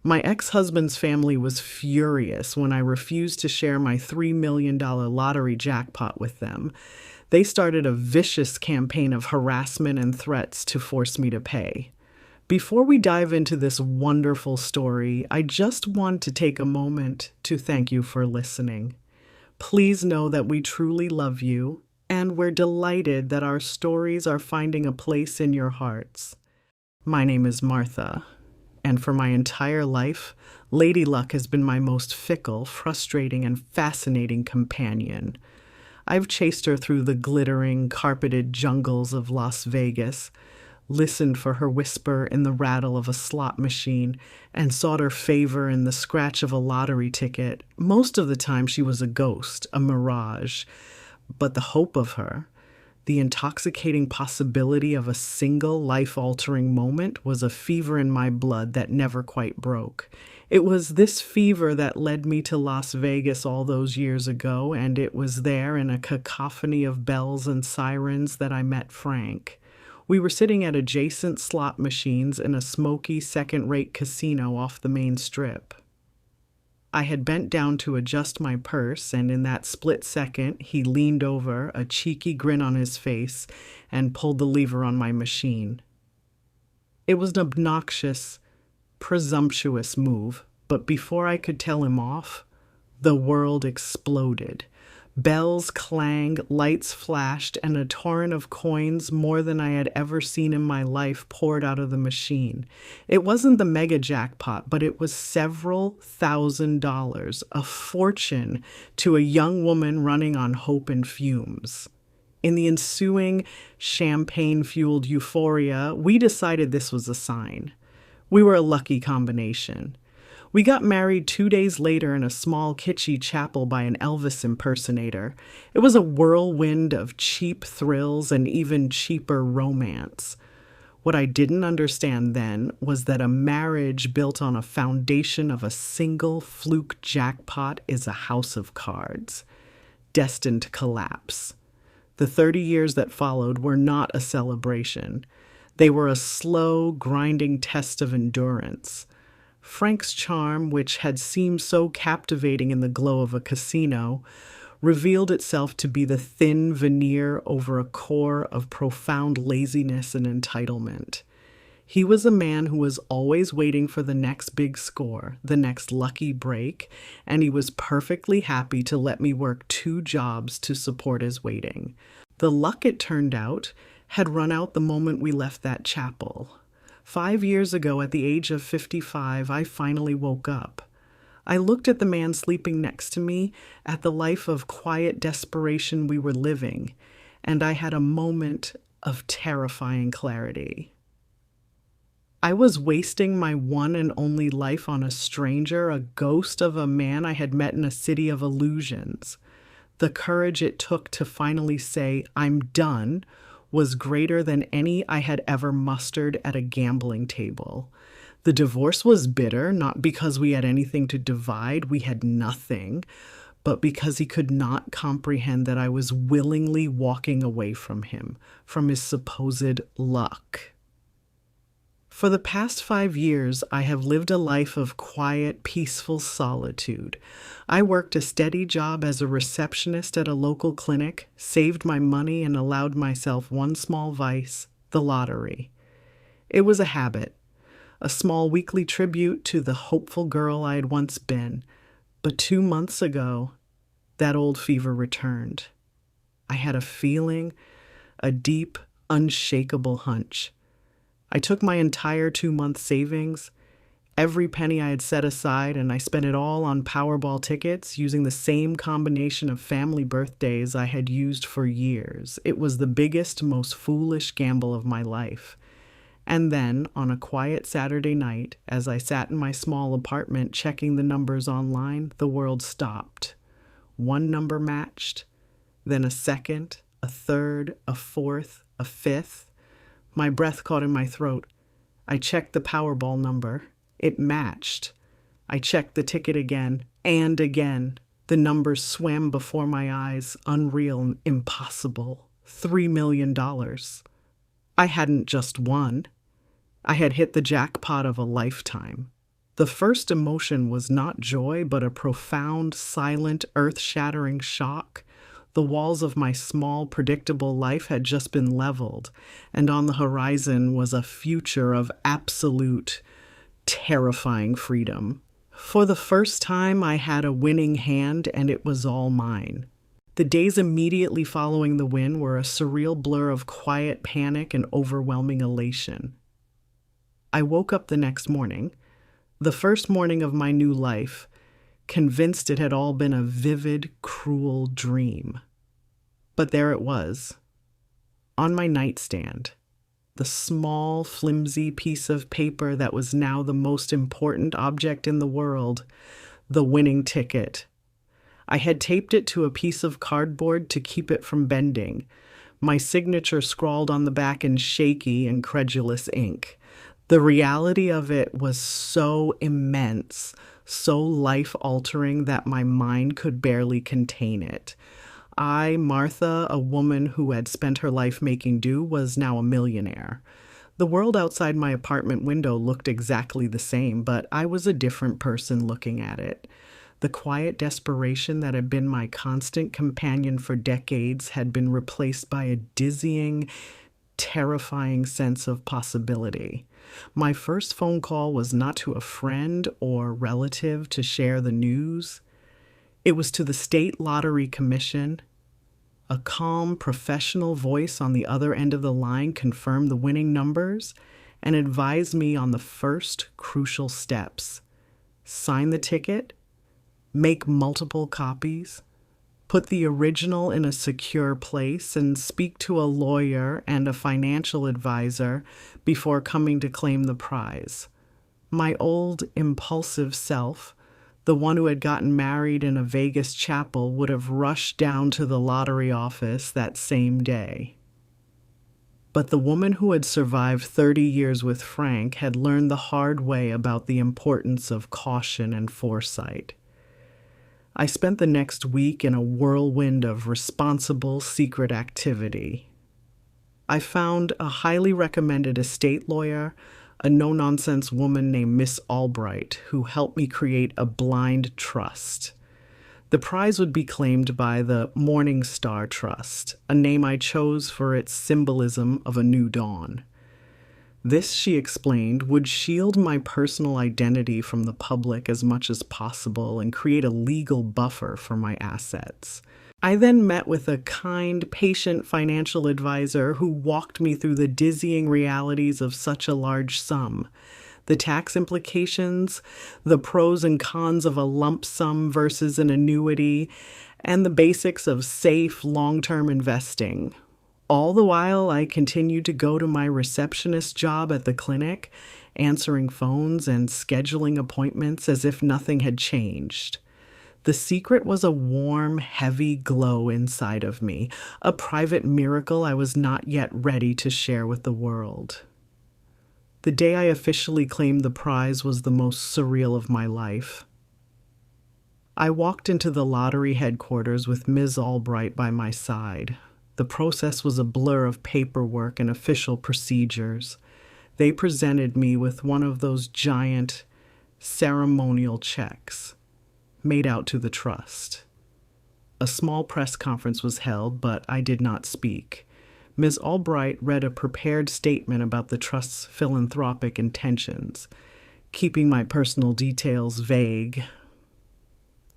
My ex-husband's family was furious when I refused to share my $3 million lottery jackpot with them. They started a vicious campaign of harassment and threats to force me to pay. Before we dive into this wonderful story, I just want to take a moment to thank you for listening. Please know that we truly love you, and we're delighted that our stories are finding a place in your hearts. My name is Martha, and for my entire life, Lady Luck has been my most fickle, frustrating, and fascinating companion. I've chased her through the glittering, carpeted jungles of Las Vegas, listened for her whisper in the rattle of a slot machine, and sought her favor in the scratch of a lottery ticket. Most of the time she was a ghost, a mirage. But the hope of her, the intoxicating possibility of a single life-altering moment, was a fever in my blood that never quite broke. It was this fever that led me to Las Vegas all those years ago, and it was there in a cacophony of bells and sirens that I met Frank. We were sitting at adjacent slot machines in a smoky second-rate casino off the main strip. I had bent down to adjust my purse, and in that split second, he leaned over, a cheeky grin on his face, and pulled the lever on my machine. It was an obnoxious, presumptuous move, but before I could tell him off, the world exploded. Bells clanged, lights flashed, and a torrent of coins, more than I had ever seen in my life, poured out of the machine. It wasn't the mega jackpot, but it was several $1,000s, a fortune to a young woman running on hope and fumes. In the ensuing champagne-fueled euphoria, we decided this was a sign. We were a lucky combination. We got married 2 days later in a small kitschy chapel by an Elvis impersonator. It was a whirlwind of cheap thrills and even cheaper romance. What I didn't understand then was that a marriage built on a foundation of a single fluke jackpot is a house of cards, destined to collapse. The 30 years that followed were not a celebration. They were a slow, grinding test of endurance. Frank's charm, which had seemed so captivating in the glow of a casino, revealed itself to be the thin veneer over a core of profound laziness and entitlement. He was a man who was always waiting for the next big score, the next lucky break, and he was perfectly happy to let me work 2 jobs to support his waiting. The luck, it turned out, had run out the moment we left that chapel. 5 years ago, at the age of 55, I finally woke up. I looked at the man sleeping next to me, at the life of quiet desperation we were living, and I had a moment of terrifying clarity. I was wasting my one and only life on a stranger, a ghost of a man I had met in a city of illusions. The courage it took to finally say, "I'm done," was greater than any I had ever mustered at a gambling table. The divorce was bitter, not because we had anything to divide, we had nothing, but because he could not comprehend that I was willingly walking away from him, from his supposed luck. For the past 5 years, I have lived a life of quiet, peaceful solitude. I worked a steady job as a receptionist at a local clinic, saved my money, and allowed myself one small vice, the lottery. It was a habit, a small weekly tribute to the hopeful girl I had once been. But 2 months ago, that old fever returned. I had a feeling, a deep, unshakable hunch. I took my entire 2-month savings, every penny I had set aside, and I spent it all on Powerball tickets using the same combination of family birthdays I had used for years. It was the biggest, most foolish gamble of my life. And then, on a quiet Saturday night, as I sat in my small apartment checking the numbers online, the world stopped. One number matched, then a second, a third, a fourth, a fifth. My breath caught in my throat. I checked the Powerball number. It matched. I checked the ticket again and again. The numbers swam before my eyes, unreal and impossible. $3 million. I hadn't just won. I had hit the jackpot of a lifetime. The first emotion was not joy, but a profound, silent, earth shattering shock. The walls of my small, predictable life had just been leveled, and on the horizon was a future of absolute, terrifying freedom. For the first time, I had a winning hand, and it was all mine. The days immediately following the win were a surreal blur of quiet panic and overwhelming elation. I woke up the next morning, the first morning of my new life, convinced it had all been a vivid, cruel dream. But there it was, on my nightstand, the small, flimsy piece of paper that was now the most important object in the world, the winning ticket. I had taped it to a piece of cardboard to keep it from bending, my signature scrawled on the back in shaky, incredulous ink. The reality of it was so immense, so life-altering that my mind could barely contain it. I, Martha, a woman who had spent her life making do, was now a millionaire. The world outside my apartment window looked exactly the same, but I was a different person looking at it. The quiet desperation that had been my constant companion for decades had been replaced by a dizzying, terrifying sense of possibility. My first phone call was not to a friend or relative to share the news. It was to the State Lottery Commission. A calm, professional voice on the other end of the line confirmed the winning numbers and advised me on the first crucial steps. Sign the ticket, make multiple copies, put the original in a secure place, and speak to a lawyer and a financial advisor before coming to claim the prize. My old, impulsive self, the one who had gotten married in a Vegas chapel, would have rushed down to the lottery office that same day. But the woman who had survived 30 years with Frank had learned the hard way about the importance of caution and foresight. I spent the next week in a whirlwind of responsible, secret activity. I found a highly recommended estate lawyer, a no-nonsense woman named Miss Albright, who helped me create a blind trust. The prize would be claimed by the Morning Star Trust, a name I chose for its symbolism of a new dawn. This, she explained, would shield my personal identity from the public as much as possible and create a legal buffer for my assets. I then met with a kind, patient financial advisor who walked me through the dizzying realities of such a large sum, the tax implications, the pros and cons of a lump sum versus an annuity, and the basics of safe, long-term investing. All the while, I continued to go to my receptionist job at the clinic, answering phones and scheduling appointments as if nothing had changed. The secret was a warm, heavy glow inside of me, a private miracle I was not yet ready to share with the world. The day I officially claimed the prize was the most surreal of my life. I walked into the lottery headquarters with Ms. Albright by my side. The process was a blur of paperwork and official procedures. They presented me with one of those giant, ceremonial checks made out to the trust. A small press conference was held, but I did not speak. Ms. Albright read a prepared statement about the trust's philanthropic intentions, keeping my personal details vague.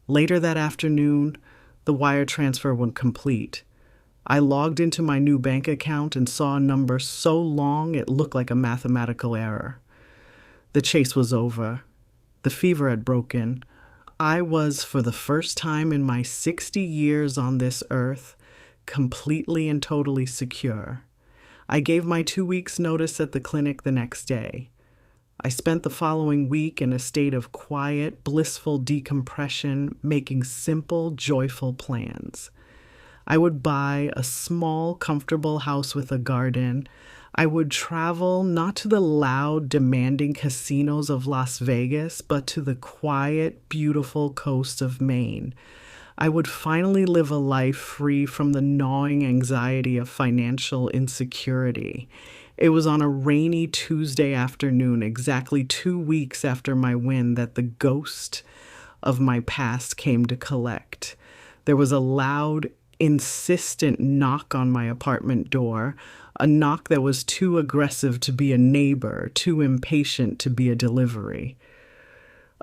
Later that afternoon, the wire transfer was complete. I logged into my new bank account and saw a number so long it looked like a mathematical error. The chase was over. The fever had broken. I was, for the first time in my 60 years on this earth, completely and totally secure. I gave my 2 weeks' notice at the clinic the next day. I spent the following week in a state of quiet, blissful decompression, making simple, joyful plans. I would buy a small, comfortable house with a garden. I would travel not to the loud, demanding casinos of Las Vegas, but to the quiet, beautiful coast of Maine. I would finally live a life free from the gnawing anxiety of financial insecurity. It was on a rainy Tuesday afternoon, exactly 2 weeks after my win, that the ghost of my past came to collect. There was a loud, insistent knock on my apartment door, a knock that was too aggressive to be a neighbor, too impatient to be a delivery.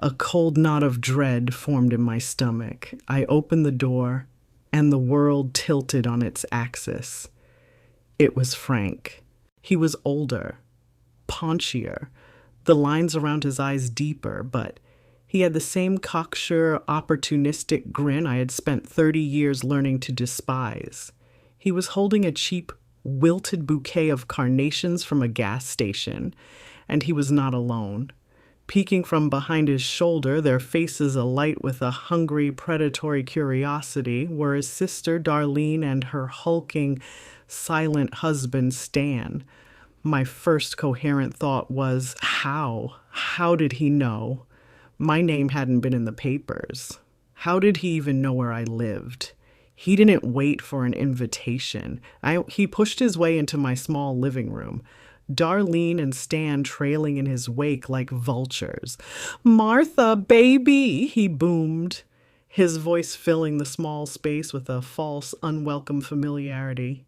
A cold knot of dread formed in my stomach. I opened the door, and the world tilted on its axis. It was Frank. He was older, paunchier, the lines around his eyes deeper, but he had the same cocksure, opportunistic grin I had spent 30 years learning to despise. He was holding a cheap, wilted bouquet of carnations from a gas station, and he was not alone. Peeking from behind his shoulder, their faces alight with a hungry, predatory curiosity, were his sister Darlene and her hulking, silent husband Stan. My first coherent thought was, how? How did he know? My name hadn't been in the papers. How did he even know where I lived? He didn't wait for an invitation. He pushed his way into my small living room, Darlene and Stan trailing in his wake like vultures. "Martha, baby," he boomed, his voice filling the small space with a false, unwelcome familiarity.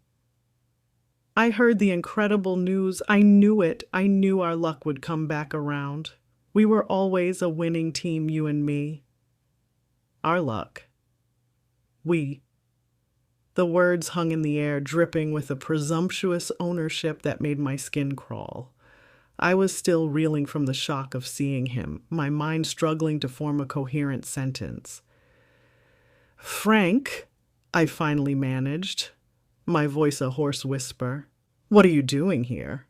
I heard the incredible news. I knew it. I knew our luck would come back around. We were always a winning team, you and me. Our luck. We. The words hung in the air, dripping with a presumptuous ownership that made my skin crawl. I was still reeling from the shock of seeing him, my mind struggling to form a coherent sentence. "Frank," I finally managed, my voice a hoarse whisper. "What are you doing here?"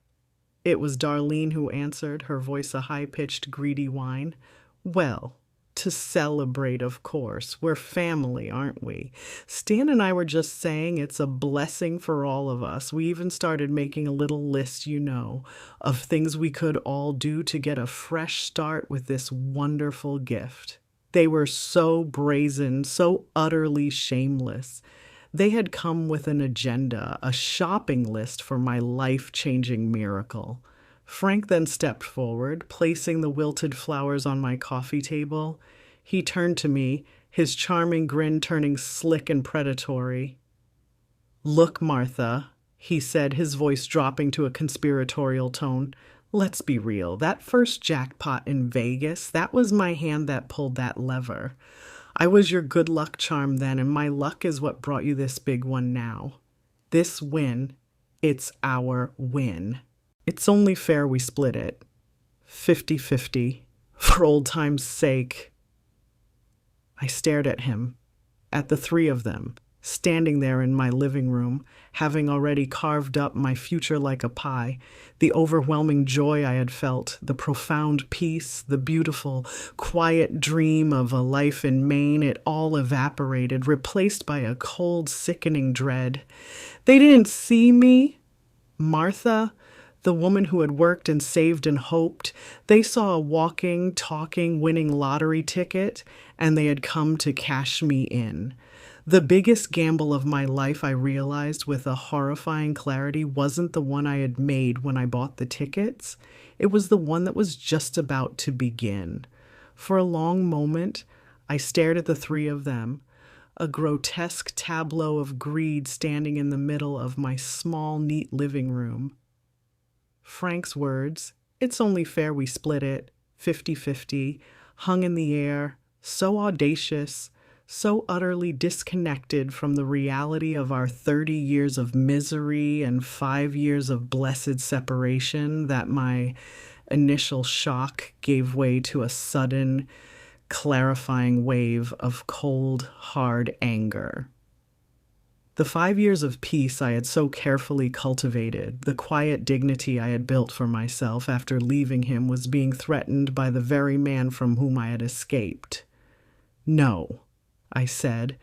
It was Darlene who answered, her voice a high-pitched, greedy whine. "Well, to celebrate, of course. We're family, aren't we? Stan and I were just saying it's a blessing for all of us. We even started making a little list, of things we could all do to get a fresh start with this wonderful gift." They were so brazen, so utterly shameless. They had come with an agenda, a shopping list for my life-changing miracle. Frank then stepped forward, placing the wilted flowers on my coffee table. He turned to me, his charming grin turning slick and predatory. "Look, Martha," he said, his voice dropping to a conspiratorial tone. "Let's be real. That first jackpot in Vegas, that was my hand that pulled that lever. I was your good luck charm then, and my luck is what brought you this big one now. This win, it's our win. It's only fair we split it. 50-50, for old time's sake." I stared at him, at the three of them, standing there in my living room, having already carved up my future like a pie. The overwhelming joy I had felt, the profound peace, the beautiful, quiet dream of a life in Maine, it all evaporated, replaced by a cold, sickening dread. They didn't see me. Martha, the woman who had worked and saved and hoped, they saw a walking, talking, winning lottery ticket, and they had come to cash me in. The biggest gamble of my life, I realized with a horrifying clarity, wasn't the one I had made when I bought the tickets. It was the one that was just about to begin. For a long moment, I stared at the three of them, a grotesque tableau of greed standing in the middle of my small, neat living room. Frank's words, "It's only fair we split it, 50-50, hung in the air, so audacious, so utterly disconnected from the reality of our 30 years of misery and 5 years of blessed separation that my initial shock gave way to a sudden, clarifying wave of cold, hard anger. The 5 years of peace I had so carefully cultivated, the quiet dignity I had built for myself after leaving him, was being threatened by the very man from whom I had escaped. "No," I said.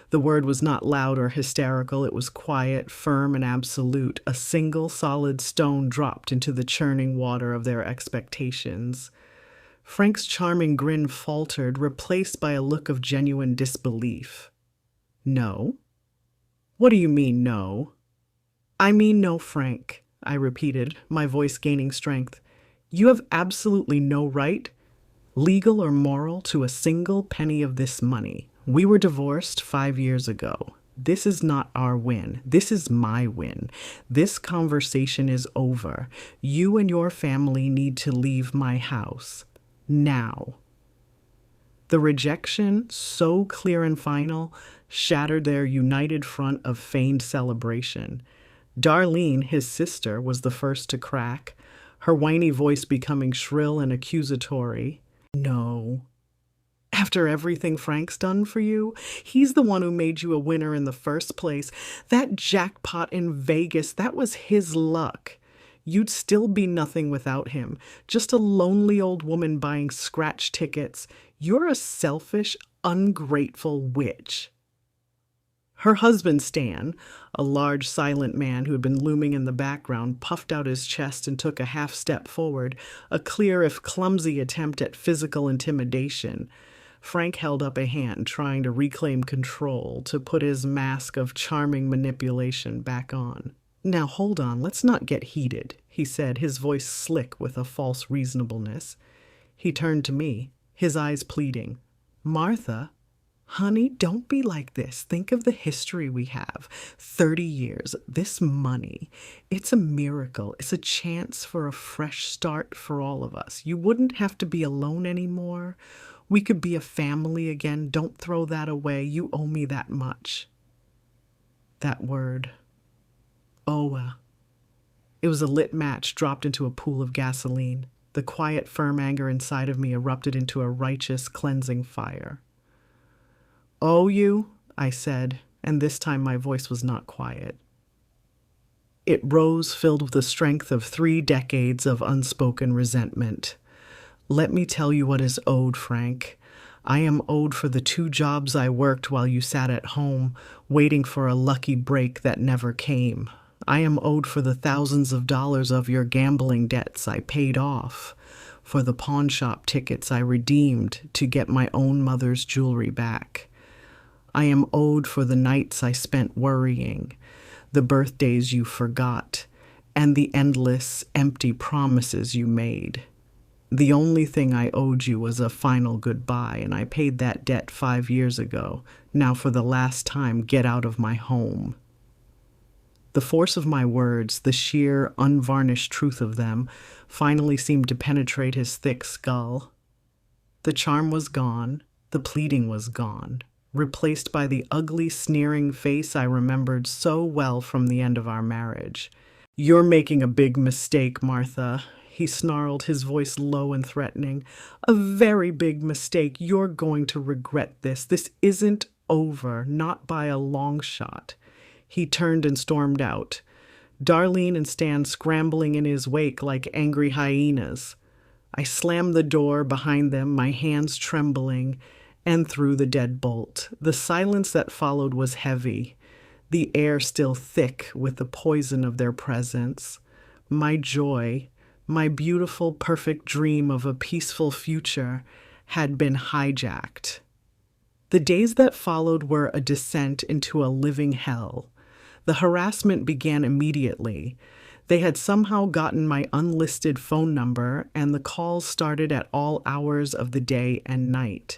The word was not loud or hysterical. It was quiet, firm, and absolute, a single solid stone dropped into the churning water of their expectations. Frank's charming grin faltered, replaced by a look of genuine disbelief. "No? What do you mean, no?" "I mean no, Frank. I repeated, my voice gaining strength. You have absolutely no right, legal or moral, to a single penny of this money. We were divorced 5 years ago. This is not our win. This is my win. This conversation is over. You and your family need to leave my house. Now. The rejection, so clear and final, shattered their united front of feigned celebration. Darlene, his sister, was the first to crack, her whiny voice becoming shrill and accusatory. No. After everything Frank's done for you, he's the one who made you a winner in the first place. That jackpot in Vegas, that was his luck. You'd still be nothing without him, just a lonely old woman buying scratch tickets. You're a selfish, ungrateful witch. Her husband, Stan, a large, silent man who had been looming in the background, puffed out his chest and took a half step forward, a clear if clumsy attempt at physical intimidation. Frank held up a hand, trying to reclaim control, to put his mask of charming manipulation back on. Now hold on, let's not get heated, he said, his voice slick with a false reasonableness. He turned to me, his eyes pleading. Martha, honey, don't be like this. Think of the history we have. 30 years, this money. It's a miracle. It's a chance for a fresh start for all of us. You wouldn't have to be alone anymore. We could be a family again. Don't throw that away. You owe me that much. That word. Owe. It was a lit match dropped into a pool of gasoline. The quiet, firm anger inside of me erupted into a righteous, cleansing fire. Owe you? I said, and this time my voice was not quiet. It rose, filled with the strength of 3 decades of unspoken resentment. Let me tell you what is owed, Frank. I am owed for the 2 jobs I worked while you sat at home, waiting for a lucky break that never came. I am owed for the thousands of dollars of your gambling debts I paid off, for the pawn shop tickets I redeemed to get my own mother's jewelry back. I am owed for the nights I spent worrying, the birthdays you forgot, and the endless, empty promises you made. The only thing I owed you was a final goodbye, and I paid that debt 5 years ago. Now for the last time, get out of my home. The force of my words, the sheer, unvarnished truth of them, finally seemed to penetrate his thick skull. The charm was gone, the pleading was gone, replaced by the ugly, sneering face I remembered so well from the end of our marriage. You're making a big mistake, Martha, he snarled, his voice low and threatening. A very big mistake. You're going to regret this. This isn't over, not by a long shot. He turned and stormed out, Darlene and Stan scrambling in his wake like angry hyenas. I slammed the door behind them, my hands trembling, and threw the deadbolt. The silence that followed was heavy, the air still thick with the poison of their presence. My joy, my beautiful, perfect dream of a peaceful future, had been hijacked. The days that followed were a descent into a living hell. The harassment began immediately. They had somehow gotten my unlisted phone number, and the calls started at all hours of the day and night.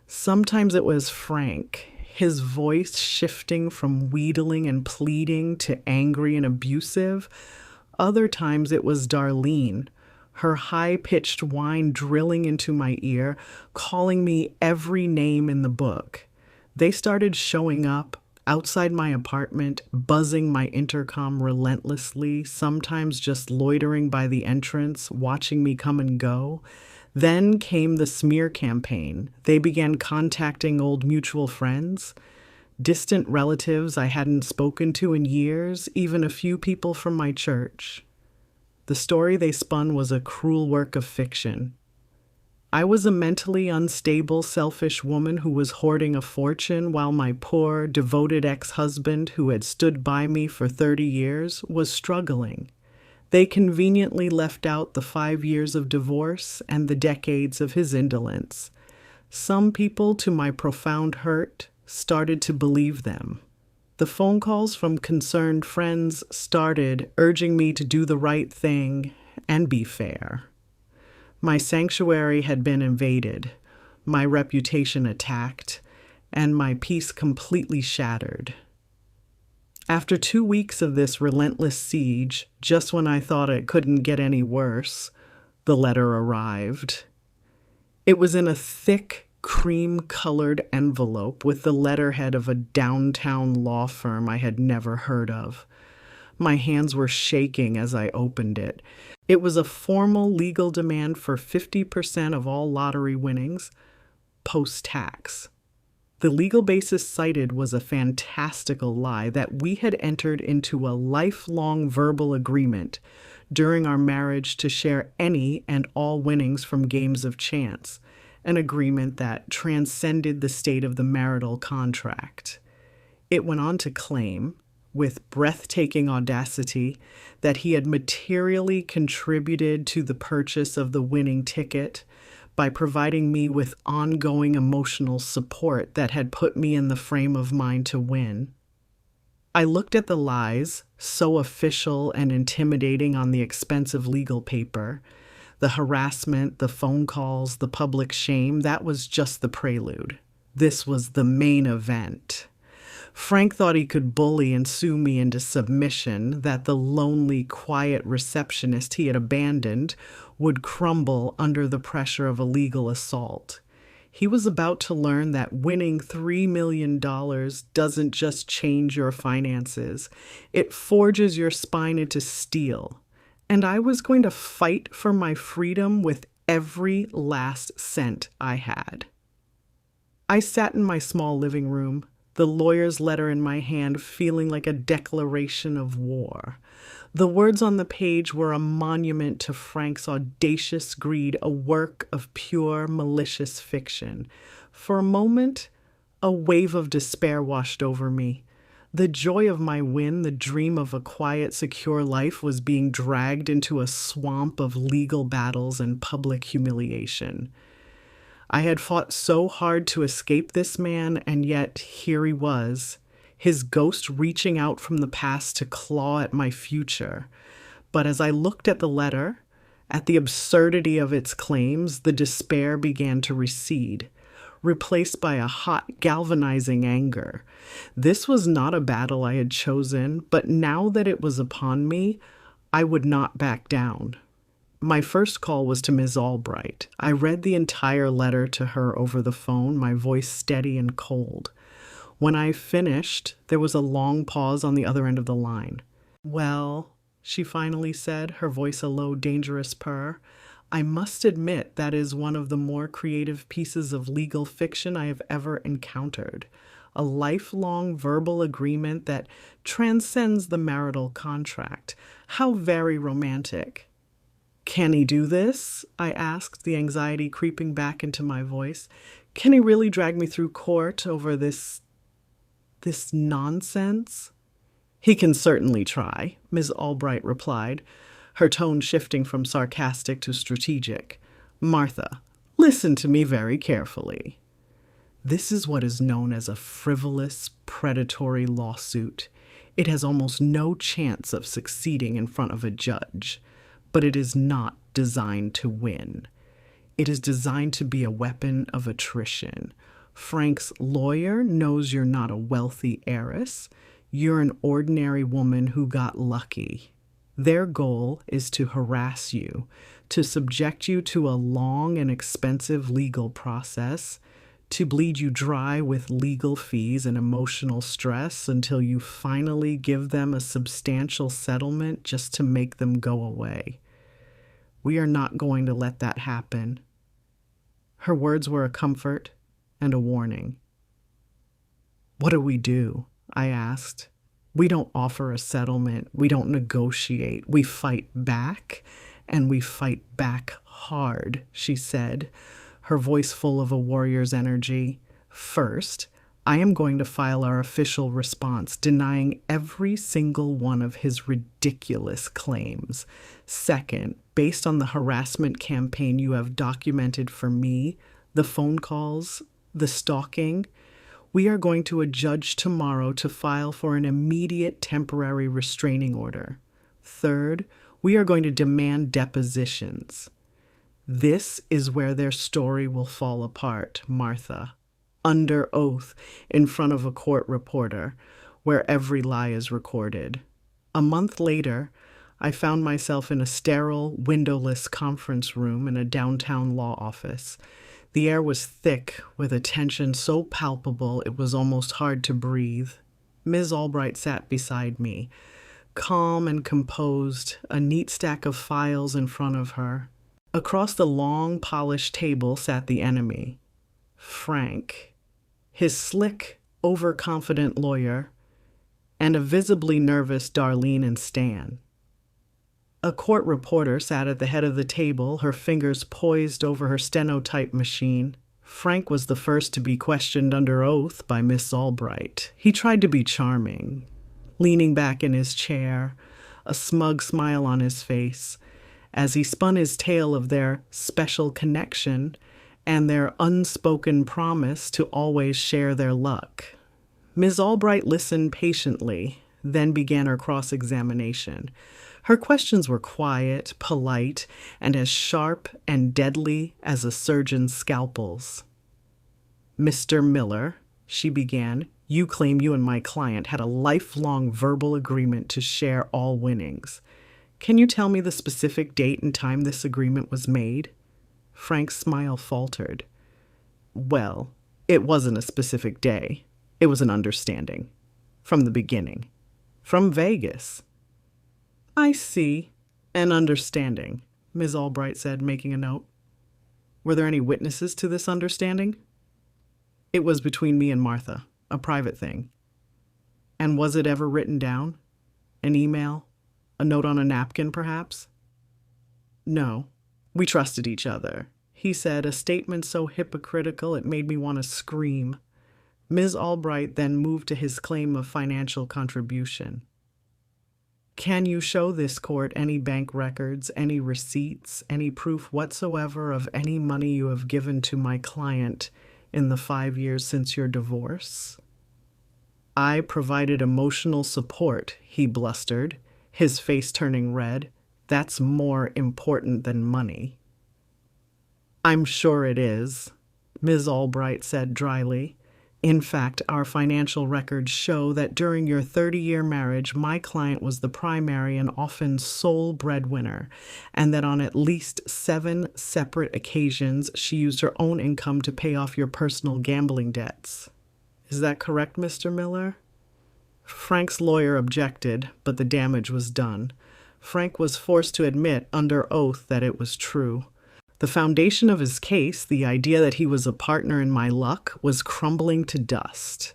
Sometimes it was Frank, his voice shifting from wheedling and pleading to angry and abusive. Other times it was Darlene, her high-pitched whine drilling into my ear, calling me every name in the book. They started showing up outside my apartment, buzzing my intercom relentlessly, sometimes just loitering by the entrance, watching me come and go. Then came the smear campaign. They began contacting old mutual friends, distant relatives I hadn't spoken to in years, even a few people from my church. The story they spun was a cruel work of fiction. I was a mentally unstable, selfish woman who was hoarding a fortune while my poor, devoted ex-husband, who had stood by me for 30 years, was struggling. They conveniently left out the 5 years of divorce and the decades of his indolence. Some people, to my profound hurt, started to believe them. The The phone calls from concerned friends started urging me to do the right thing and be fair. My sanctuary had been invaded, my reputation attacked, and my peace completely shattered. After 2 weeks of this relentless siege, just when I thought it couldn't get any worse, the letter arrived. It was in a thick, cream-colored envelope with the letterhead of a downtown law firm I had never heard of. My hands were shaking as I opened it. It was a formal legal demand for 50% of all lottery winnings, post-tax. The legal basis cited was a fantastical lie that we had entered into a lifelong verbal agreement during our marriage to share any and all winnings from games of chance, an agreement that transcended the state of the marital contract. It went on to claim, with breathtaking audacity, that he had materially contributed to the purchase of the winning ticket by providing me with ongoing emotional support that had put me in the frame of mind to win. I looked at the lies, so official and intimidating on the expensive legal paper. The harassment, the phone calls, the public shame, that was just the prelude. This was the main event. Frank thought he could bully and sue me into submission, that the lonely, quiet receptionist he had abandoned would crumble under the pressure of a legal assault. He was about to learn that winning $3 million doesn't just change your finances. It forges your spine into steel. And I was going to fight for my freedom with every last cent I had. I sat in my small living room, the lawyer's letter in my hand, feeling like a declaration of war. The words on the page were a monument to Frank's audacious greed, a work of pure, malicious fiction. For a moment, a wave of despair washed over me. The joy of my win, the dream of a quiet, secure life, was being dragged into a swamp of legal battles and public humiliation. I had fought so hard to escape this man, and yet here he was, his ghost reaching out from the past to claw at my future. But as I looked at the letter, at the absurdity of its claims, the despair began to recede, replaced by a hot, galvanizing anger. This was not a battle I had chosen, but now that it was upon me, I would not back down. My first call was to Ms. Albright. I read the entire letter to her over the phone, my voice steady and cold. When I finished, there was a long pause on the other end of the line. "Well," she finally said, her voice a low, dangerous purr, "I must admit that is one of the more creative pieces of legal fiction I have ever encountered. A lifelong verbal agreement that transcends the marital contract. How very romantic." "Can he do this?" I asked, the anxiety creeping back into my voice. "Can he really drag me through court over this nonsense?" "He can certainly try," Ms. Albright replied, her tone shifting from sarcastic to strategic. "Martha, listen to me very carefully. This is what is known as a frivolous, predatory lawsuit. It has almost no chance of succeeding in front of a judge. But it is not designed to win. It is designed to be a weapon of attrition. Frank's lawyer knows you're not a wealthy heiress. You're an ordinary woman who got lucky. Their goal is to harass you, to subject you to a long and expensive legal process, to bleed you dry with legal fees and emotional stress until you finally give them a substantial settlement just to make them go away. We are not going to let that happen." Her words were a comfort and a warning. "What do we do?" I asked. "We don't offer a settlement. We don't negotiate. We fight back, and we fight back hard," she said, her voice full of a warrior's energy. "First, I am going to file our official response denying every single one of his ridiculous claims. Second, based on the harassment campaign you have documented for me, the phone calls, the stalking, We are going to a judge tomorrow to file for an immediate temporary restraining order. Third, we are going to demand depositions. This is where their story will fall apart, Martha. Under oath, in front of a court reporter, where every lie is recorded. A month later, I found myself in a sterile, windowless conference room in a downtown law office. The air was thick, with a tension so palpable it was almost hard to breathe. Ms. Albright sat beside me, calm and composed, a neat stack of files in front of her. Across the long, polished table sat the enemy, Frank, his slick, overconfident lawyer, and a visibly nervous Darlene and Stan. A court reporter sat at the head of the table, her fingers poised over her stenotype machine. Frank was the first to be questioned under oath by Miss Albright. He tried to be charming, leaning back in his chair, a smug smile on his face, as he spun his tale of their special connection and their unspoken promise to always share their luck. Ms. Albright listened patiently, then began her cross-examination. Her questions were quiet, polite, and as sharp and deadly as a surgeon's scalpels. "Mr. Miller," she began, "you claim you and my client had a lifelong verbal agreement to share all winnings. Can you tell me the specific date and time this agreement was made?" Frank's smile faltered. "Well, it wasn't a specific day. It was an understanding. From the beginning. From Vegas." "I see. An understanding," Ms. Albright said, making a note. "Were there any witnesses to this understanding?" "It was between me and Martha, a private thing." "And was it ever written down? An email? A note on a napkin, perhaps?" "No. We trusted each other," he said, a statement so hypocritical it made me want to scream. Ms. Albright then moved to his claim of financial contribution. "Can you show this court any bank records, any receipts, any proof whatsoever of any money you have given to my client in the 5 years since your divorce?" "I provided emotional support," he blustered, his face turning red. "That's more important than money." "I'm sure it is," Ms. Albright said dryly. "In fact, our financial records show that during your 30-year marriage, my client was the primary and often sole breadwinner, and that on at least 7 separate occasions she used her own income to pay off your personal gambling debts. Is that correct, Mr. Miller?" Frank's lawyer objected, but the damage was done. Frank was forced to admit under oath that it was true. The foundation of his case, the idea that he was a partner in my luck, was crumbling to dust.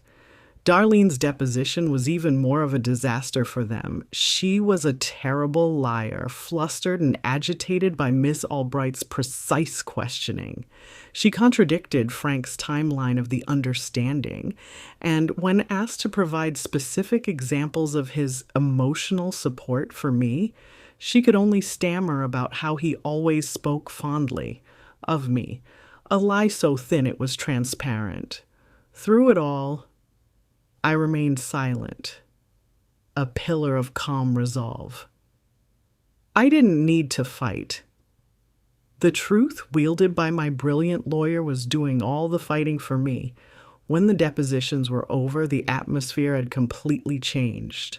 Darlene's deposition was even more of a disaster for them. She was a terrible liar, flustered and agitated by Miss Albright's precise questioning. She contradicted Frank's timeline of the understanding, and when asked to provide specific examples of his emotional support for me, she could only stammer about how he always spoke fondly of me, a lie so thin it was transparent. Through it all, I remained silent, a pillar of calm resolve. I didn't need to fight. The truth wielded by my brilliant lawyer was doing all the fighting for me. When the depositions were over, the atmosphere had completely changed.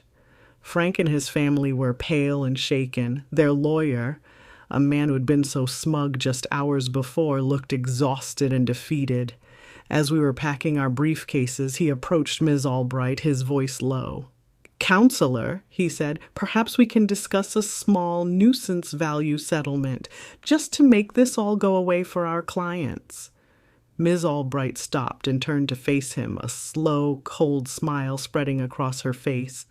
Frank and his family were pale and shaken. Their lawyer, a man who had been so smug just hours before, looked exhausted and defeated. As we were packing our briefcases, he approached Ms. Albright, his voice low. "Counselor," he said, "perhaps we can discuss a small nuisance value settlement, just to make this all go away for our clients." Ms. Albright stopped and turned to face him, a slow, cold smile spreading across her face.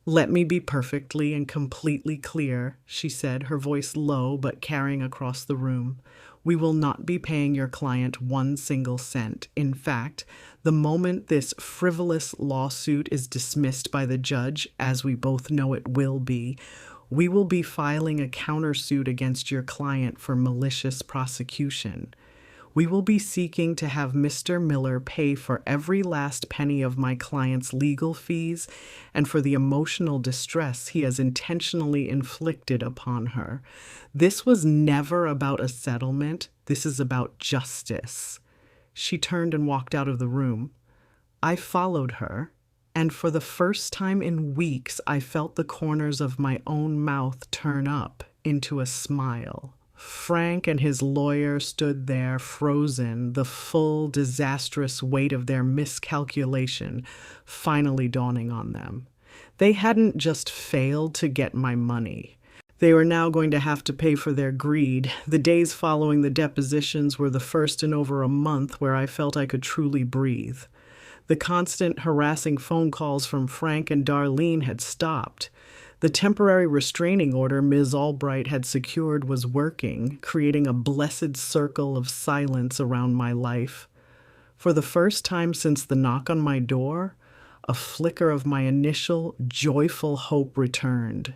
"Let me be perfectly and completely clear," she said, her voice low but carrying across the room. "We will not be paying your client 1 single cent. In fact, the moment this frivolous lawsuit is dismissed by the judge, as we both know it will be, we will be filing a countersuit against your client for malicious prosecution. We will be seeking to have Mr. Miller pay for every last penny of my client's legal fees and for the emotional distress he has intentionally inflicted upon her. This was never about a settlement. This is about justice." She turned and walked out of the room. I followed her, and for the first time in weeks, I felt the corners of my own mouth turn up into a smile. Frank and his lawyer stood there frozen, the full, disastrous weight of their miscalculation finally dawning on them. They hadn't just failed to get my money. They were now going to have to pay for their greed. The days following the depositions were the first in over a month where I felt I could truly breathe. The constant harassing phone calls from Frank and Darlene had stopped. The temporary restraining order Ms. Albright had secured was working, creating a blessed circle of silence around my life. For the first time since the knock on my door, a flicker of my initial, joyful hope returned.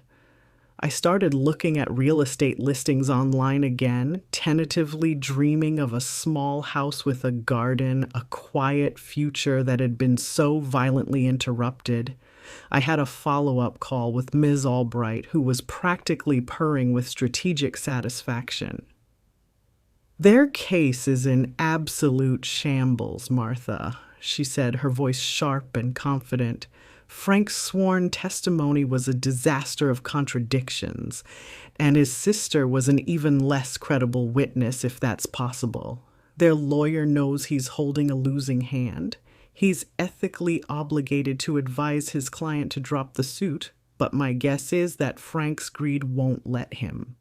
I started looking at real estate listings online again, tentatively dreaming of a small house with a garden, a quiet future that had been so violently interrupted. I had a follow-up call with Ms. Albright, who was practically purring with strategic satisfaction. "Their case is in absolute shambles, Martha," she said, her voice sharp and confident. "Frank's sworn testimony was a disaster of contradictions, and his sister was an even less credible witness, if that's possible. Their lawyer knows he's holding a losing hand. He's ethically obligated to advise his client to drop the suit, but my guess is that Frank's greed won't let him."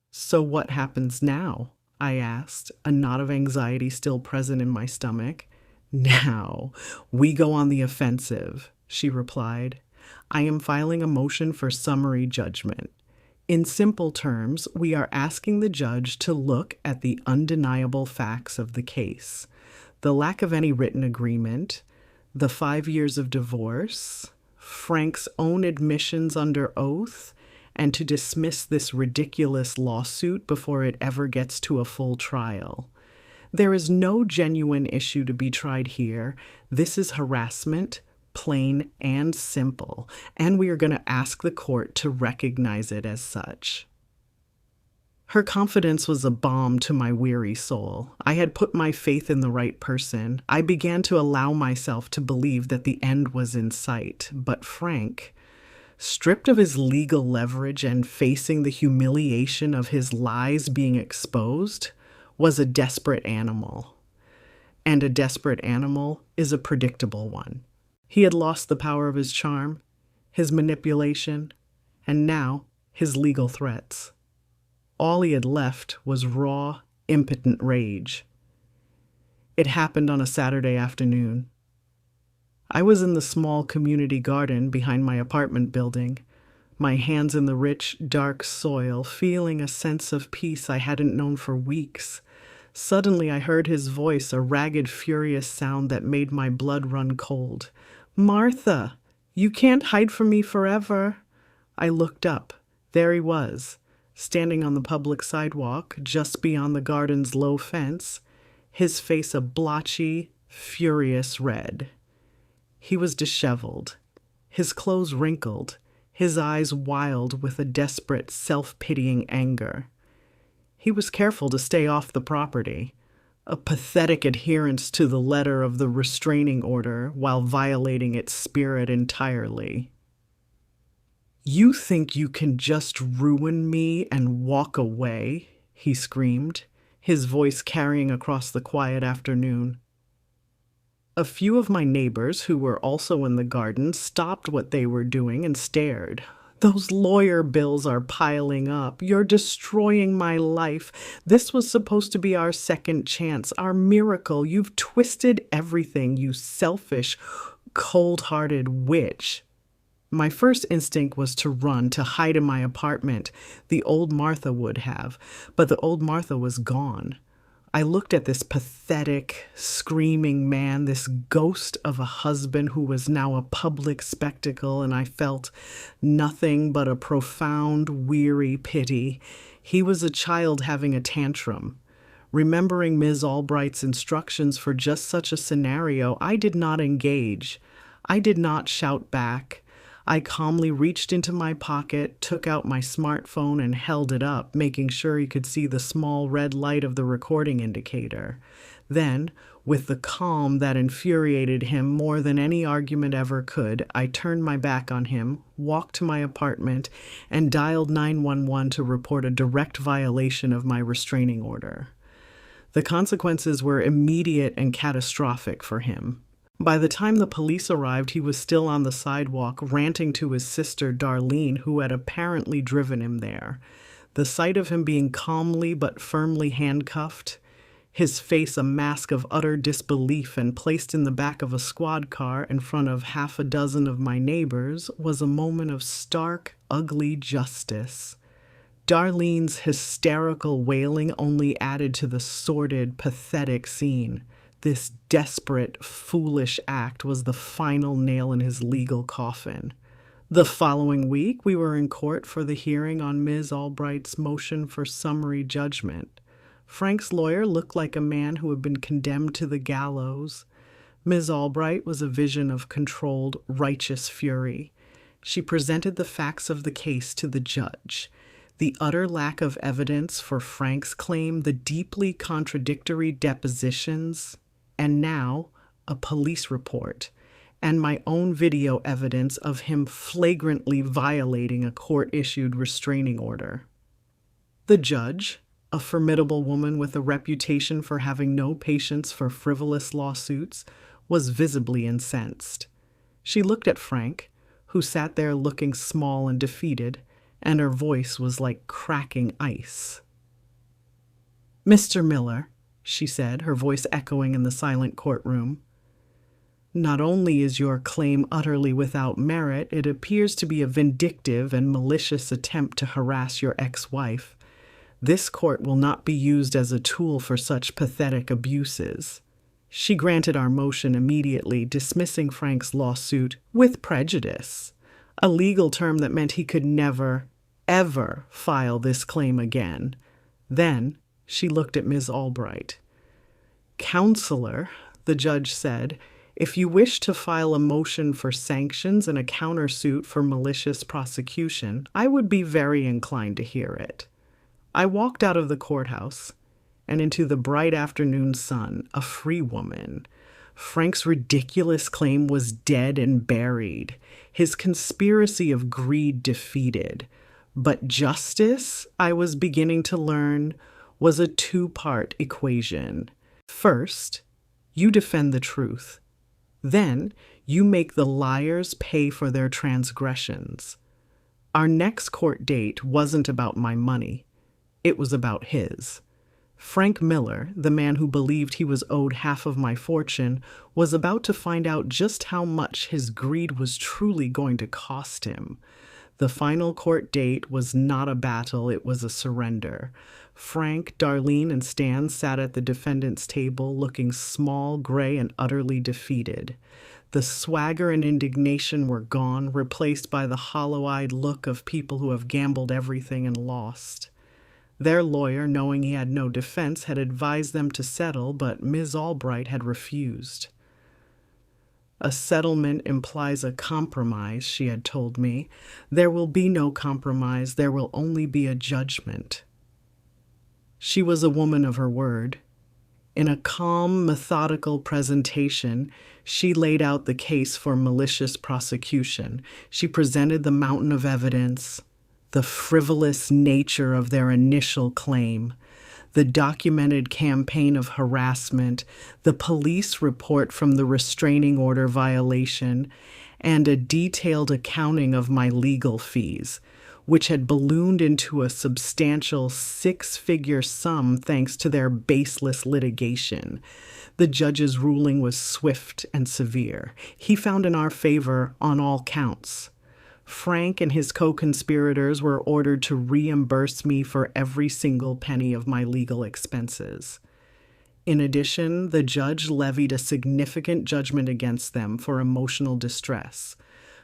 "So what happens now?" I asked, a knot of anxiety still present in my stomach. "Now, we go on the offensive," she replied. "I am filing a motion for summary judgment. In simple terms, we are asking the judge to look at the undeniable facts of the case. The lack of any written agreement, the 5 years of divorce, Frank's own admissions under oath, and to dismiss this ridiculous lawsuit before it ever gets to a full trial. There is no genuine issue to be tried here. This is harassment, plain and simple, and we are going to ask the court to recognize it as such." Her confidence was a balm to my weary soul. I had put my faith in the right person. I began to allow myself to believe that the end was in sight. But Frank, stripped of his legal leverage and facing the humiliation of his lies being exposed, was a desperate animal. And a desperate animal is a predictable one. He had lost the power of his charm, his manipulation, and now his legal threats. All he had left was raw, impotent rage. It happened on a Saturday afternoon. I was in the small community garden behind my apartment building, my hands in the rich, dark soil, feeling a sense of peace I hadn't known for weeks. Suddenly I heard his voice, a ragged, furious sound that made my blood run cold. "Martha, you can't hide from me forever." I looked up. There he was, standing on the public sidewalk just beyond the garden's low fence, his face a blotchy, furious red. He was disheveled, his clothes wrinkled, his eyes wild with a desperate, self-pitying anger. He was careful to stay off the property, a pathetic adherence to the letter of the restraining order while violating its spirit entirely. "You think you can just ruin me and walk away?" he screamed, his voice carrying across the quiet afternoon. A few of my neighbors, who were also in the garden, stopped what they were doing and stared. "Those lawyer bills are piling up. You're destroying my life. This was supposed to be our second chance, our miracle. You've twisted everything, you selfish, cold-hearted witch." My first instinct was to run, to hide in my apartment. The old Martha would have, but the old Martha was gone. I looked at this pathetic, screaming man, this ghost of a husband who was now a public spectacle, and I felt nothing but a profound, weary pity. He was a child having a tantrum, Remembering Ms. Albright's instructions for just such a scenario, I did not engage. I did not shout back. I calmly reached into my pocket, took out my smartphone, and held it up, making sure he could see the small red light of the recording indicator. Then, with the calm that infuriated him more than any argument ever could, I turned my back on him, walked to my apartment, and dialed 911 to report a direct violation of my restraining order. The consequences were immediate and catastrophic for him. By the time the police arrived, he was still on the sidewalk, ranting to his sister, Darlene, who had apparently driven him there. The sight of him being calmly but firmly handcuffed, his face a mask of utter disbelief and placed in the back of a squad car in front of half a dozen of my neighbors, was a moment of stark, ugly justice. Darlene's hysterical wailing only added to the sordid, pathetic scene. This desperate, foolish act was the final nail in his legal coffin. The following week, we were in court for the hearing on Ms. Albright's motion for summary judgment. Frank's lawyer looked like a man who had been condemned to the gallows. Ms. Albright was a vision of controlled, righteous fury. She presented the facts of the case to the judge. The utter lack of evidence for Frank's claim, the deeply contradictory depositions, and now a police report, and my own video evidence of him flagrantly violating a court-issued restraining order. The judge, a formidable woman with a reputation for having no patience for frivolous lawsuits, was visibly incensed. She looked at Frank, who sat there looking small and defeated, and her voice was like cracking ice. "Mr. Miller," she said, her voice echoing in the silent courtroom, "not only is your claim utterly without merit, it appears to be a vindictive and malicious attempt to harass your ex-wife. This court will not be used as a tool for such pathetic abuses." She granted our motion immediately, dismissing Frank's lawsuit with prejudice, a legal term that meant he could never, ever file this claim again. Then she looked at Ms. Albright. "Counselor," the judge said, "if you wish to file a motion for sanctions and a countersuit for malicious prosecution, I would be very inclined to hear it." I walked out of the courthouse and into the bright afternoon sun, a free woman. Frank's ridiculous claim was dead and buried, his conspiracy of greed defeated. But justice, I was beginning to learn, was a two-part equation. First, you defend the truth. Then, you make the liars pay for their transgressions. Our next court date wasn't about my money. It was about his. Frank Miller, the man who believed he was owed half of my fortune, was about to find out just how much his greed was truly going to cost him. The final court date was not a battle, it was a surrender. Frank, Darlene, and Stan sat at the defendant's table, looking small, gray, and utterly defeated. The swagger and indignation were gone, replaced by the hollow-eyed look of people who have gambled everything and lost. Their lawyer, knowing he had no defense, had advised them to settle, but Ms. Albright had refused. "A settlement implies a compromise," she had told me. "There will be no compromise. There will only be a judgment." She was a woman of her word. In a calm, methodical presentation, she laid out the case for malicious prosecution. She presented the mountain of evidence, the frivolous nature of their initial claim, the documented campaign of harassment, the police report from the restraining order violation, and a detailed accounting of my legal fees, which had ballooned into a substantial six-figure sum thanks to their baseless litigation. The judge's ruling was swift and severe. He found in our favor on all counts. Frank and his co-conspirators were ordered to reimburse me for every single penny of my legal expenses. In addition, the judge levied a significant judgment against them for emotional distress,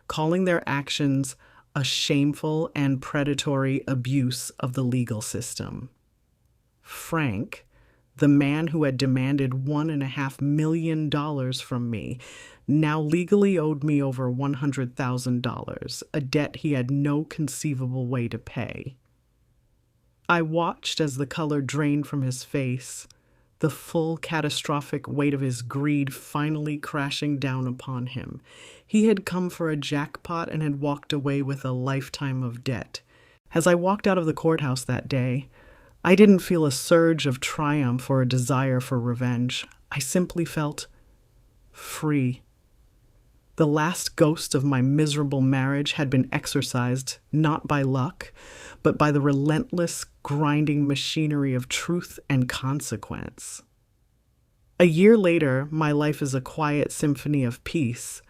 calling their actions a shameful and predatory abuse of the legal system. Frank, The man who had demanded $1.5 million from me now legally owed me over $100,000, a debt he had no conceivable way to pay. I watched as the color drained from his face, the full catastrophic weight of his greed finally crashing down upon him. He had come for a jackpot and had walked away with a lifetime of debt. As I walked out of the courthouse that day, I didn't feel a surge of triumph or a desire for revenge. I simply felt free. The last ghost of my miserable marriage had been exorcised, not by luck, but by the relentless, grinding machinery of truth and consequence. A year later, my life is a quiet symphony of peace.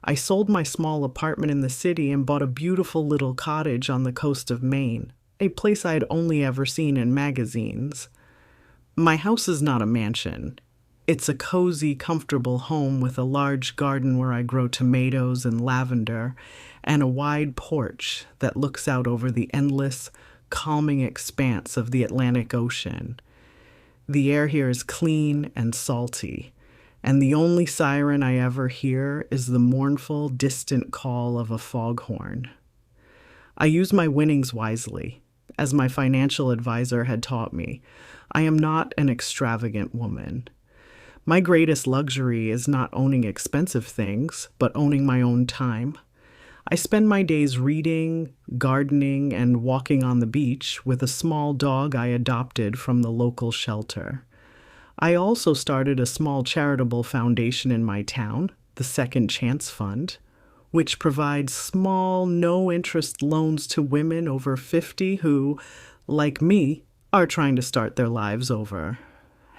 I sold my small apartment in the city and bought a beautiful little cottage on the coast of Maine, a place I had only ever seen in magazines. My house is not a mansion. It's a cozy, comfortable home with a large garden where I grow tomatoes and lavender, and a wide porch that looks out over the endless, calming expanse of the Atlantic Ocean. The air here is clean and salty, and the only siren I ever hear is the mournful, distant call of a foghorn. I use my winnings wisely, as my financial advisor had taught me. I am not an extravagant woman. My greatest luxury is not owning expensive things, but owning my own time. I spend my days reading, gardening, and walking on the beach with a small dog I adopted from the local shelter. I also started a small charitable foundation in my town, the Second Chance Fund, which provides small, no-interest loans to women over 50 who, like me, are trying to start their lives over.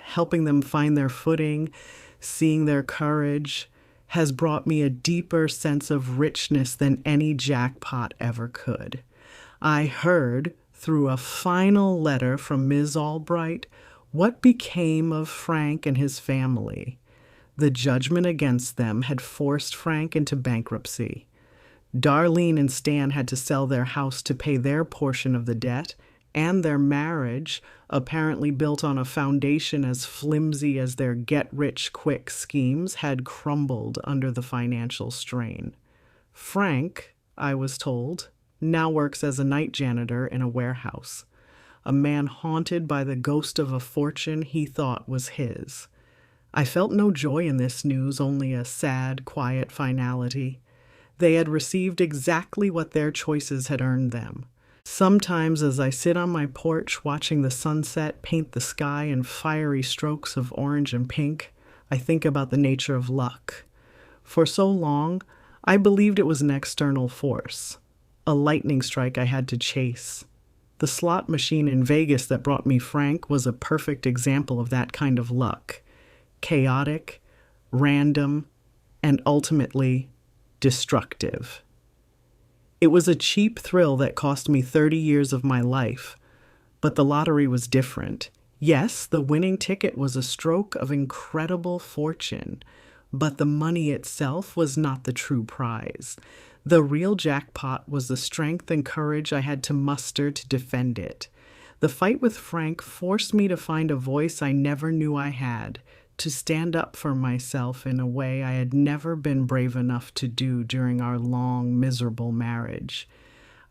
Helping them find their footing, seeing their courage, has brought me a deeper sense of richness than any jackpot ever could. I heard, through a final letter from Ms. Albright, what became of Frank and his family. The judgment against them had forced Frank into bankruptcy. Darlene and Stan had to sell their house to pay their portion of the debt, and their marriage, apparently built on a foundation as flimsy as their get-rich-quick schemes, had crumbled under the financial strain. Frank, I was told, now works as a night janitor in a warehouse, a man haunted by the ghost of a fortune he thought was his. I felt no joy in this news, only a sad, quiet finality. They had received exactly what their choices had earned them. Sometimes as I sit on my porch watching the sunset paint the sky in fiery strokes of orange and pink, I think about the nature of luck. For so long, I believed it was an external force, a lightning strike I had to chase. The slot machine in Vegas that brought me Frank was a perfect example of that kind of luck. Chaotic, random, and ultimately destructive. It was a cheap thrill that cost me 30 years of my life, but the lottery was different. Yes, the winning ticket was a stroke of incredible fortune, but the money itself was not the true prize. The real jackpot was the strength and courage I had to muster to defend it. The fight with Frank forced me to find a voice I never knew I had, to stand up for myself in a way I had never been brave enough to do during our long, miserable marriage.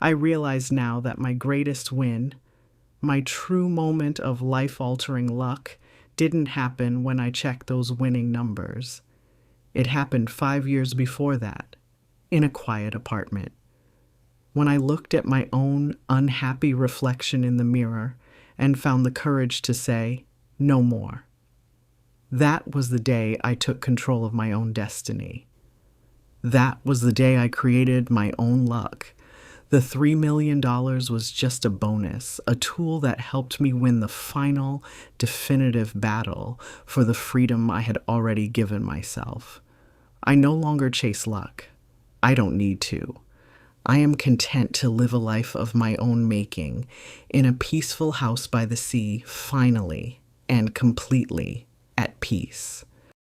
I realize now that my greatest win, my true moment of life-altering luck, didn't happen when I checked those winning numbers. It happened 5 years before that, in a quiet apartment. When I looked at my own unhappy reflection in the mirror and found the courage to say, "No more." That was the day I took control of my own destiny. That was the day I created my own luck. The $3 million was just a bonus, a tool that helped me win the final, definitive battle for the freedom I had already given myself. I no longer chase luck. I don't need to. I am content to live a life of my own making, in a peaceful house by the sea, finally and completely at peace.